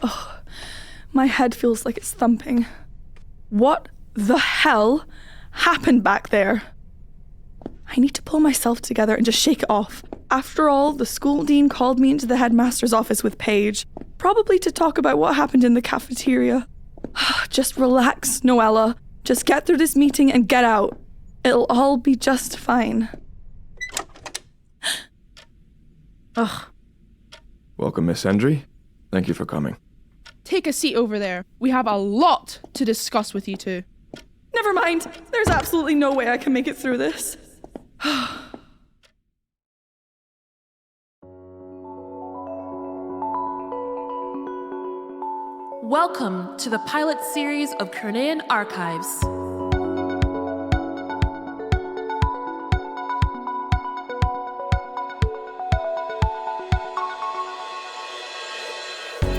Oh, my head feels like it's thumping. What the hell happened back there? I need to pull myself together and just shake it off. After all, the school dean called me into the headmaster's office with Paige, probably to talk about what happened in the cafeteria. Just relax, Noella. Just get through this meeting and get out. It'll all be just fine. Ugh. Welcome, Miss Hendri. Thank you for coming. Take a seat over there. We have a lot to discuss with you two. Never mind. There's absolutely no way I can make it through this. Welcome to the pilot series of Chronean Archives.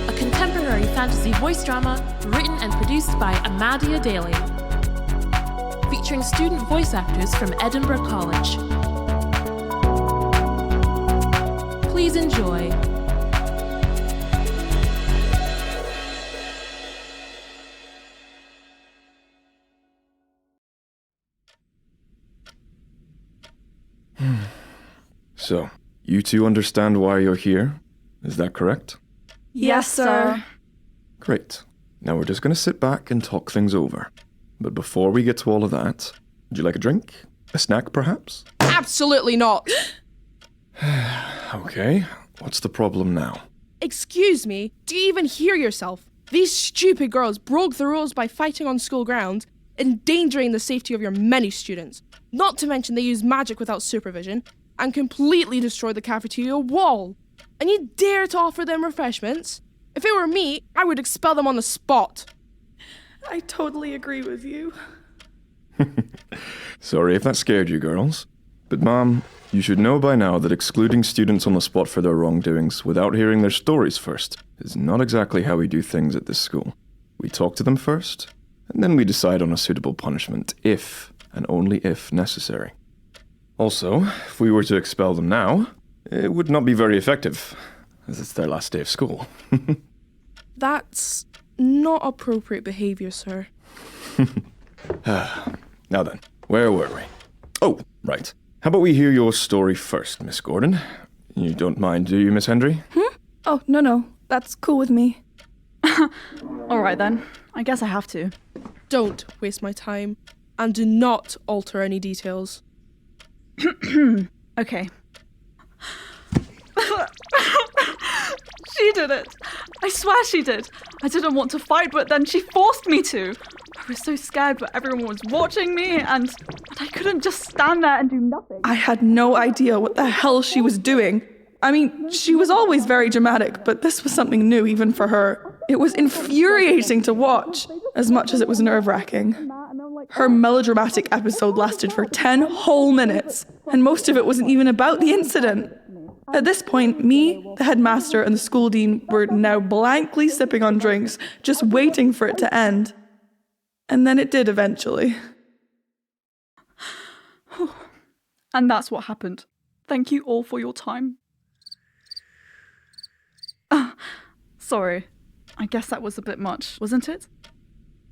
A contemporary fantasy voice drama written and produced by Amadia Daly, featuring student voice actors from Edinburgh College. Please enjoy. So, you two understand why you're here? Is that correct? Yes, sir. Great. Now we're just going to sit back and talk things over. But before we get to all of that, would you like a drink? A snack, perhaps? Absolutely not. Okay. What's the problem now? Excuse me, do you even hear yourself? These stupid girls broke the rules by fighting on school grounds, endangering the safety of your many students. Not to mention they used magic without supervision and completely destroyed the cafeteria wall. And you dare to offer them refreshments? If it were me, I would expel them on the spot. I totally agree with you. Sorry if that scared you, girls. But, Mom, you should know by now that excluding students on the spot for their wrongdoings without hearing their stories first is not exactly how we do things at this school. We talk to them first, and then we decide on a suitable punishment if, and only if, necessary. Also, if we were to expel them now, it would not be very effective, as it's their last day of school. That's not appropriate behavior, sir. Now then, where were we? Oh, right. How about we hear your story first, Miss Gordon? You don't mind, do you, Miss Hendri? Oh, no. That's cool with me. All right then. I guess I have to. Don't waste my time, and do not alter any details. Okay. She did it. I swear she did. I didn't want to fight, but then she forced me to. I was so scared, but everyone was watching me, and I couldn't just stand there and do nothing. I had no idea what the hell she was doing. I mean, she was always very dramatic, but this was something new even for her. It was infuriating to watch, as much as it was nerve-wracking. Her melodramatic episode lasted for 10 whole minutes, and most of it wasn't even about the incident. At this point, me, the headmaster, and the school dean were now blankly sipping on drinks, just waiting for it to end. And then it did eventually. And that's what happened. Thank you all for your time. Sorry. I guess that was a bit much, wasn't it?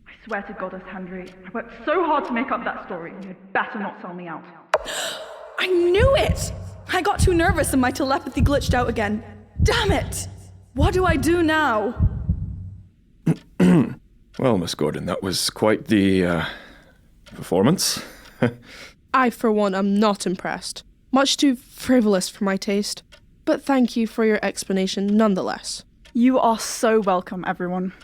I swear to Goddess Hendri, I worked so hard to make up that story. You'd better not sell me out. I knew it! I got too nervous and my telepathy glitched out again. Damn it! What do I do now? Well, Miss Gordon, that was quite the, performance. I, for one, am not impressed. Much too frivolous for my taste. But thank you for your explanation nonetheless. You are so welcome, everyone.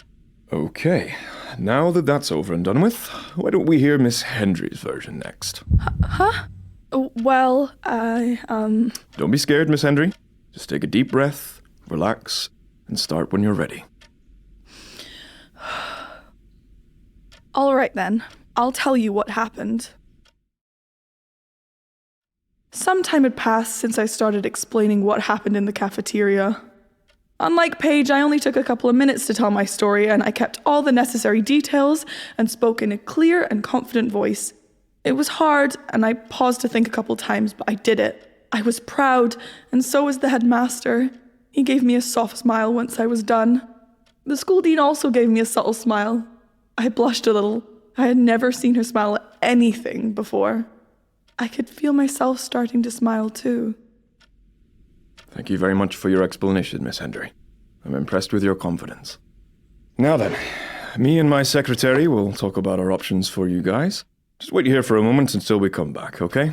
Okay, now that that's over and done with, why don't we hear Miss Hendri's version next? Huh? Well, Don't be scared, Miss Hendri. Just take a deep breath, relax, and start when you're ready. All right then. I'll tell you what happened. Some time had passed since I started explaining what happened in the cafeteria. Unlike Paige, I only took a couple of minutes to tell my story, and I kept all the necessary details and spoke in a clear and confident voice. It was hard, and I paused to think a couple times, but I did it. I was proud, and so was the headmaster. He gave me a soft smile once I was done. The school dean also gave me a subtle smile. I blushed a little. I had never seen her smile at anything before. I could feel myself starting to smile too. Thank you very much for your explanation, Miss Hendri. I'm impressed with your confidence. Now then, me and my secretary will talk about our options for you guys. Just wait here for a moment until we come back, okay?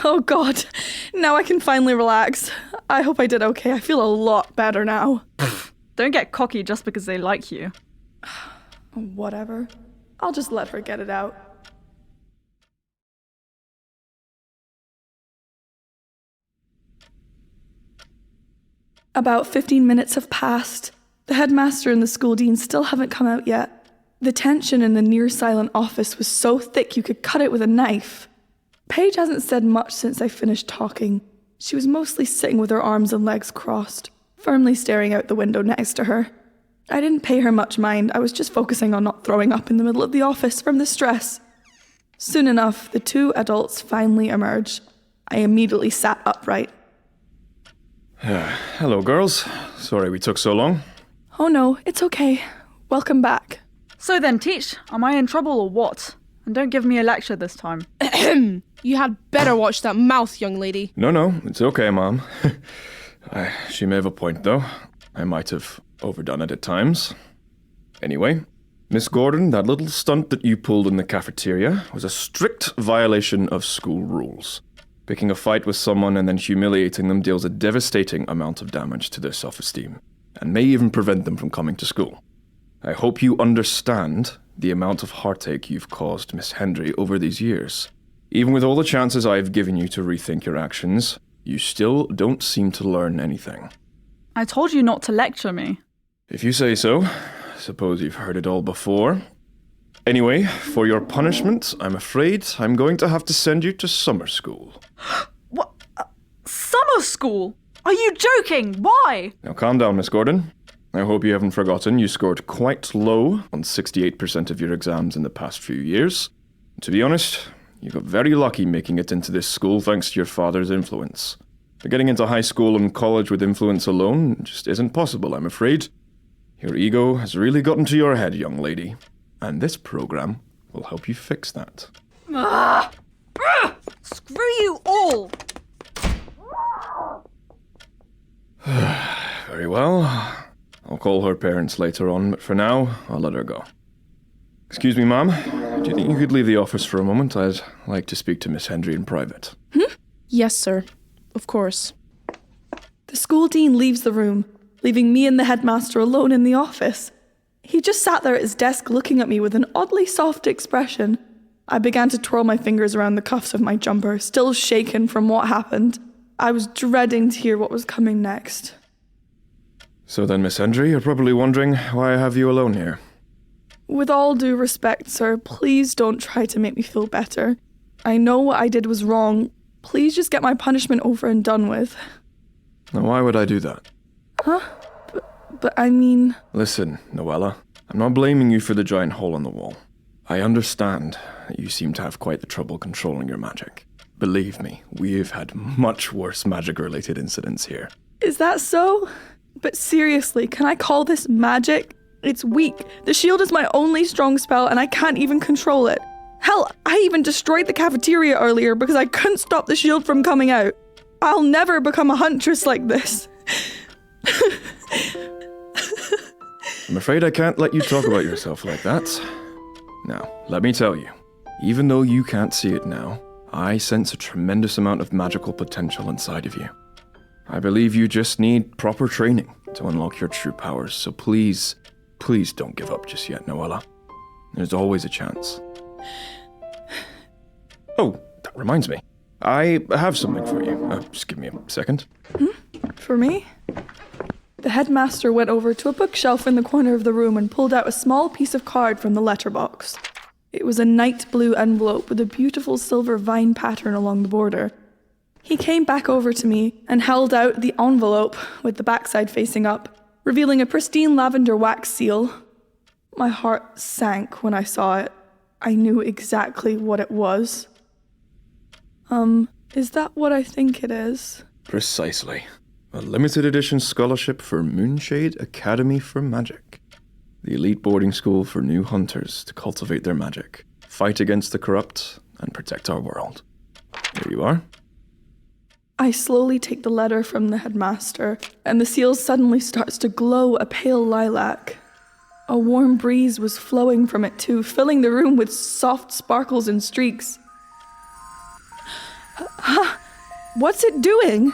Oh God, now I can finally relax. I hope I did okay. I feel a lot better now. Don't get cocky just because they like you. Whatever. I'll just let her get it out. About 15 minutes have passed. The headmaster and the school dean still haven't come out yet. The tension in the near-silent office was so thick you could cut it with a knife. Paige hasn't said much since I finished talking. She was mostly sitting with her arms and legs crossed, firmly staring out the window next to her. I didn't pay her much mind. I was just focusing on not throwing up in the middle of the office from the stress. Soon enough, the two adults finally emerged. I immediately sat upright. Hello, girls. Sorry we took so long. Oh no, it's okay. Welcome back. So then, Teach, am I in trouble or what? And don't give me a lecture this time. You had better watch that mouth, young lady. No, it's okay, Mom. She may have a point, though. I might have overdone it at times. Anyway, Miss Gordon, that little stunt that you pulled in the cafeteria was a strict violation of school rules. Picking a fight with someone and then humiliating them deals a devastating amount of damage to their self-esteem, and may even prevent them from coming to school. I hope you understand the amount of heartache you've caused Miss Hendri over these years. Even with all the chances I've given you to rethink your actions, you still don't seem to learn anything. I told you not to lecture me. If you say so. Suppose you've heard it all before. Anyway, for your punishment, I'm afraid I'm going to have to send you to summer school. What? Summer school? Are you joking? Why? Now calm down, Miss Gordon. I hope you haven't forgotten you scored quite low on 68% of your exams in the past few years. To be honest, you got very lucky making it into this school thanks to your father's influence. But getting into high school and college with influence alone just isn't possible, I'm afraid. Your ego has really gotten to your head, young lady. And this program will help you fix that. Screw you all! Very well. I'll call her parents later on, but for now, I'll let her go. Excuse me, Ma'am. Do you think you could leave the office for a moment? I'd like to speak to Miss Hendri in private. Yes, sir. Of course. The school dean leaves the room, leaving me and the headmaster alone in the office. He just sat there at his desk looking at me with an oddly soft expression. I began to twirl my fingers around the cuffs of my jumper, still shaken from what happened. I was dreading to hear what was coming next. So then, Miss Hendri, you're probably wondering why I have you alone here. With all due respect, sir, please don't try to make me feel better. I know what I did was wrong. Please just get my punishment over and done with. Now, why would I do that? Huh? But I mean... Listen, Noella, I'm not blaming you for the giant hole in the wall. I understand that you seem to have quite the trouble controlling your magic. Believe me, we've had much worse magic-related incidents here. Is that so? But seriously, can I call this magic? It's weak. The shield is my only strong spell and I can't even control it. Hell, I even destroyed the cafeteria earlier because I couldn't stop the shield from coming out. I'll never become a huntress like this. I'm afraid I can't let you talk about yourself like that. Now, let me tell you, even though you can't see it now, I sense a tremendous amount of magical potential inside of you. I believe you just need proper training to unlock your true powers, so please don't give up just yet, Noella. There's always a chance. Oh, that reminds me. I have something for you. Just give me a second. For me? The headmaster went over to a bookshelf in the corner of the room and pulled out a small piece of card from the letterbox. It was a night blue envelope with a beautiful silver vine pattern along the border. He came back over to me and held out the envelope with the backside facing up, revealing a pristine lavender wax seal. My heart sank when I saw it. I knew exactly what it was. Is that what I think it is? Precisely. A limited edition scholarship for Moonshade Academy for Magic. The elite boarding school for new hunters to cultivate their magic, fight against the corrupt, and protect our world. Here you are. I slowly take the letter from the headmaster, and the seal suddenly starts to glow a pale lilac. A warm breeze was flowing from it too, filling the room with soft sparkles and streaks. What's it doing?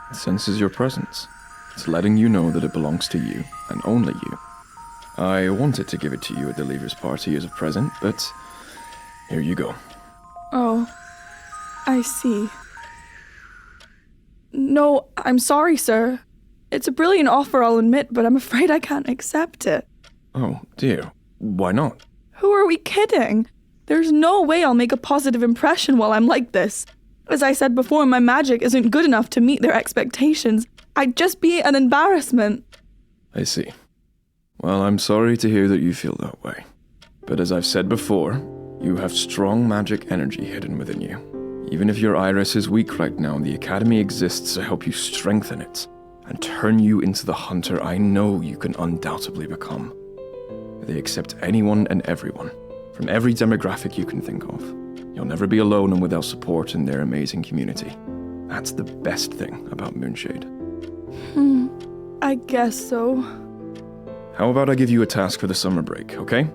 It senses your presence. It's letting you know that it belongs to you, and only you. I wanted to give it to you at the Leavers Party as a present, but here you go. Oh, I see. No, I'm sorry, sir. It's a brilliant offer, I'll admit, but I'm afraid I can't accept it. Oh, dear. Why not? Who are we kidding? There's no way I'll make a positive impression while I'm like this. As I said before, my magic isn't good enough to meet their expectations. I'd just be an embarrassment. I see. Well, I'm sorry to hear that you feel that way. But as I've said before, you have strong magic energy hidden within you. Even if your iris is weak right now, the Academy exists to help you strengthen it and turn you into the hunter I know you can undoubtedly become. They accept anyone and everyone, from every demographic you can think of. You'll never be alone and without support in their amazing community. That's the best thing about Moonshade. I guess so. How about I give you a task for the summer break, okay?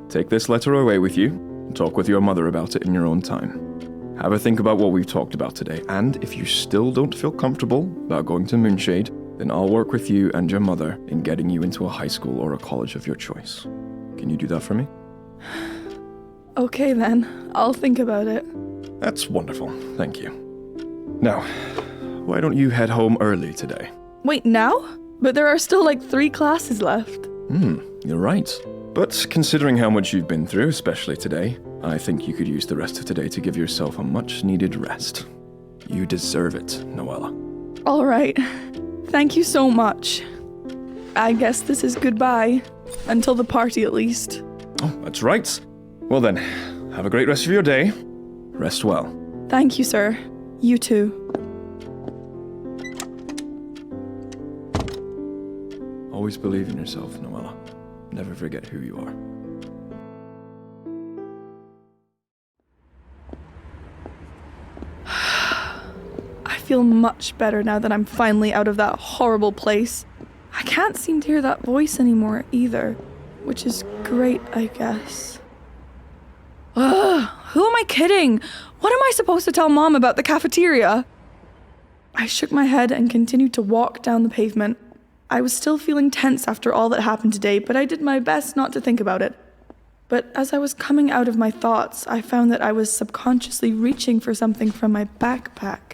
Take this letter away with you and talk with your mother about it in your own time. Have a think about what we've talked about today, and if you still don't feel comfortable about going to Moonshade, then I'll work with you and your mother in getting you into a high school or a college of your choice. Can you do that for me? Okay then, I'll think about it. That's wonderful, thank you. Now, why don't you head home early today? Wait, now? But there are still like 3 classes left. You're right. But considering how much you've been through, especially today, I think you could use the rest of today to give yourself a much-needed rest. You deserve it, Noella. All right. Thank you so much. I guess this is goodbye. Until the party, at least. Oh, that's right. Well then, have a great rest of your day. Rest well. Thank you, sir. You too. Always believe in yourself, Noella. Never forget who you are. I feel much better now that I'm finally out of that horrible place. I can't seem to hear that voice anymore either, which is great, I guess. Ugh, who am I kidding? What am I supposed to tell Mom about the cafeteria? I shook my head and continued to walk down the pavement. I was still feeling tense after all that happened today, but I did my best not to think about it. But as I was coming out of my thoughts, I found that I was subconsciously reaching for something from my backpack.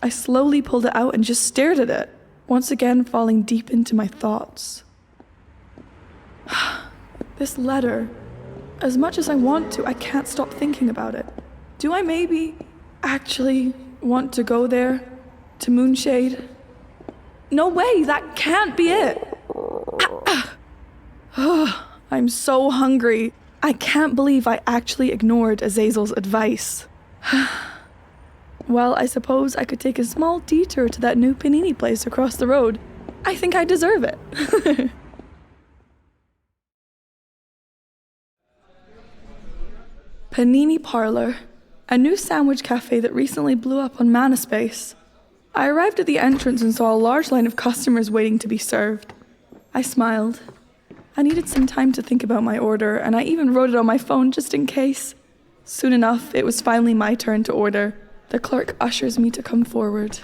I slowly pulled it out and just stared at it, once again falling deep into my thoughts. This letter. As much as I want to, I can't stop thinking about it. Do I maybe actually want to go there? To Moonshade? No way, that can't be it. I'm so hungry. I can't believe I actually ignored Azazel's advice. Well, I suppose I could take a small detour to that new panini place across the road. I think I deserve it. Panini Parlor, a new sandwich cafe that recently blew up on Manaspace. I arrived at the entrance and saw a large line of customers waiting to be served. I smiled. I needed some time to think about my order, and I even wrote it on my phone just in case. Soon enough, it was finally my turn to order. The clerk ushers me to come forward.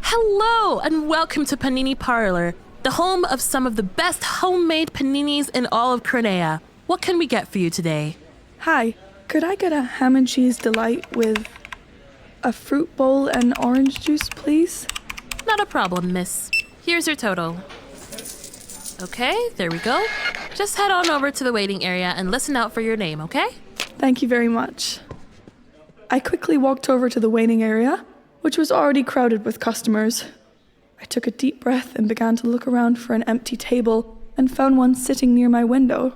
Hello, and welcome to Panini Parlor, the home of some of the best homemade paninis in all of Chronea. What can we get for you today? Hi, could I get a ham and cheese delight with a fruit bowl and orange juice, please? Not a problem, miss. Here's your total. Okay, there we go. Just head on over to the waiting area and listen out for your name, okay? Thank you very much. I quickly walked over to the waiting area, which was already crowded with customers. I took a deep breath and began to look around for an empty table and found one sitting near my window.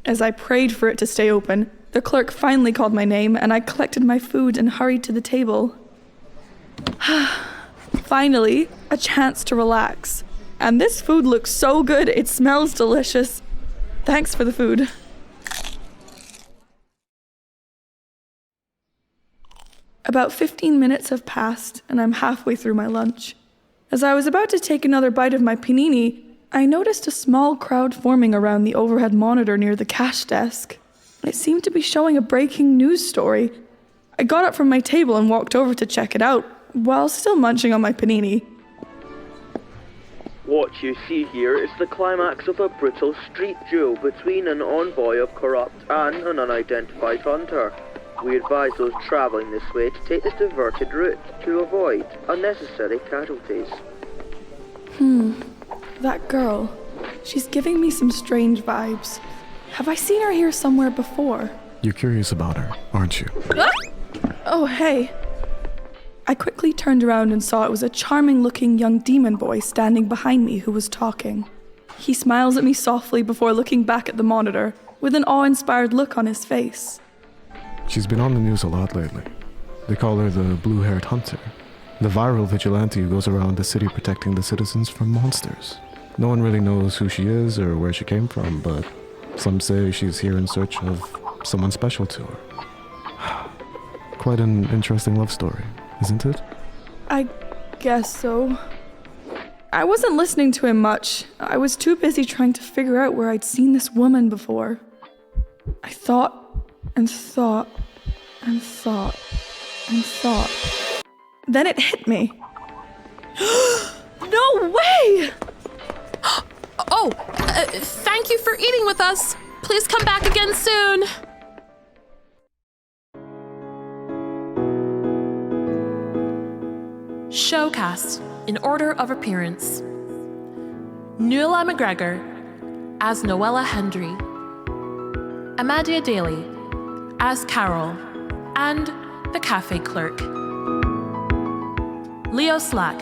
As I prayed for it to stay open, The clerk finally called my name, and I collected my food and hurried to the table. Finally, a chance to relax. And this food looks so good, it smells delicious. Thanks for the food. About 15 minutes have passed, and I'm halfway through my lunch. As I was about to take another bite of my panini, I noticed a small crowd forming around the overhead monitor near the cash desk. It seemed to be showing a breaking news story. I got up from my table and walked over to check it out, while still munching on my panini. What you see here is the climax of a brutal street duel between an envoy of corrupt and an unidentified hunter. We advise those travelling this way to take this diverted route to avoid unnecessary casualties. That girl. She's giving me some strange vibes. Have I seen her here somewhere before? You're curious about her, aren't you? Oh, hey. I quickly turned around and saw it was a charming-looking young demon boy standing behind me who was talking. He smiles at me softly before looking back at the monitor, with an awe-inspired look on his face. She's been on the news a lot lately. They call her the blue-haired hunter, the viral vigilante who goes around the city protecting the citizens from monsters. No one really knows who she is or where she came from, but some say she's here in search of someone special to her. Quite an interesting love story, isn't it? I guess so. I wasn't listening to him much. I was too busy trying to figure out where I'd seen this woman before. I thought and thought and thought and thought. Then it hit me. No way! Thank you for eating with us. Please come back again soon. Showcast in order of appearance. Noella McGregor as Noella Hendri, Amadia Daly as Carol and the cafe clerk, Leo Slack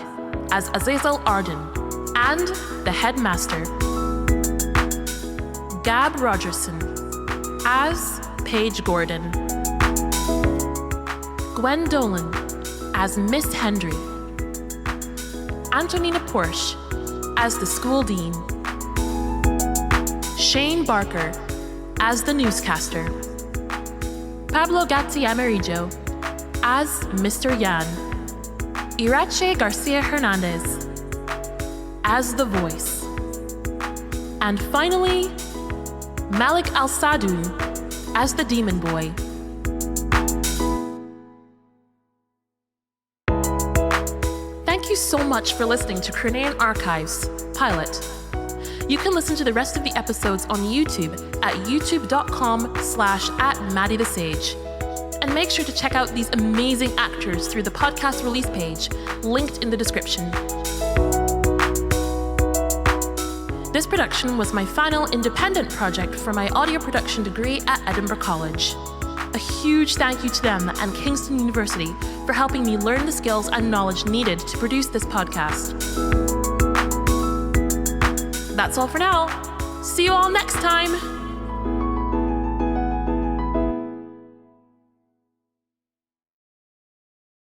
as Azazel Arden and the headmaster, Gab Rogerson as Paige Gordon, Gwen Dolan as Miss Hendry, Antonina Porsche as the school dean, Shane Barker as the newscaster, Pablo Gatti Amarillo as Mr. Yan, Irache Garcia Hernandez as the voice, and finally, Malik Al-Sadou as the demon boy. Thank you so much for listening to Chronean Archives Pilot. You can listen to the rest of the episodes on YouTube at youtube.com/@MaddieTheSage. And make sure to check out these amazing actors through the podcast release page, linked in the description. This production was my final independent project for my audio production degree at Edinburgh College. A huge thank you to them and Kingston University for helping me learn the skills and knowledge needed to produce this podcast. That's all for now. See you all next time.